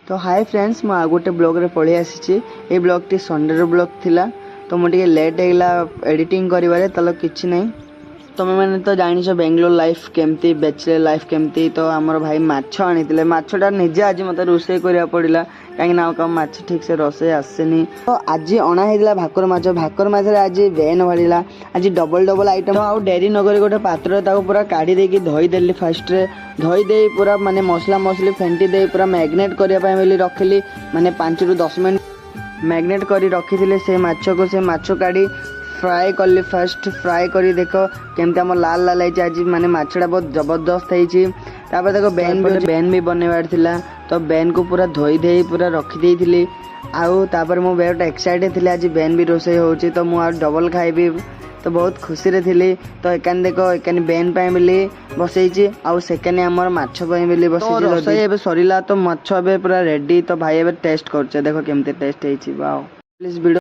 तो hi friends मु गोटे ब्लॉग रे पळी आसी ये ब्लॉग टी संडे रो ब्लॉग थिला तो मुझे लेट होगा एडिटिंग करिवारे तल किछि नहीं तुम मैंने तो जानी बेंगलोर लाइफ केमती बैचलर लाइफ केमती तो आमर भाई माछ आनी माछटा निजे आज मत रोसे करा पड़ा कहीं माछ ठीक से रोसे आसेनी तो आज अणाई भाकुर माछ आज बेन भाड़ा आज डबल डबल आइटम तो आउ डेरी नगरी गोटे पात्र पूरा काढ़ी देकी धोईदेली फास्ट धोई दे पूरा माने मसला मसली फेंटी दे पूरा मैग्नेट करने रखिली माने 5 ରୁ 10 मिनट मैग्नेट करी रखी से माछ को से माछ काढ़ी फ्राए कली फास्ट फ्राए करी देखो केमती आम लाल लाल है आज माने माछड़ा बहुत जबरदस्त है देखो बेन भी बनवार थिला तो बेन को पूरा धोई दे पूरा रखी देली आउ तापर मु बहुत एक्साइटेड थी आज बेन भी रोसे होची तो मु डबल खाइबी तो बहुत खुशी रे थिली तो एकान देखो एकान बेन पाए बोली बसई आउ सेकेंड आमर माछ पाए बोली बसई रोसे एबे सरीला तो माछ एबे पूरा रेडी तो भाई एबे टेस्ट करछे देखो केमती टेस्ट हेची वाओ प्लीज वीडियो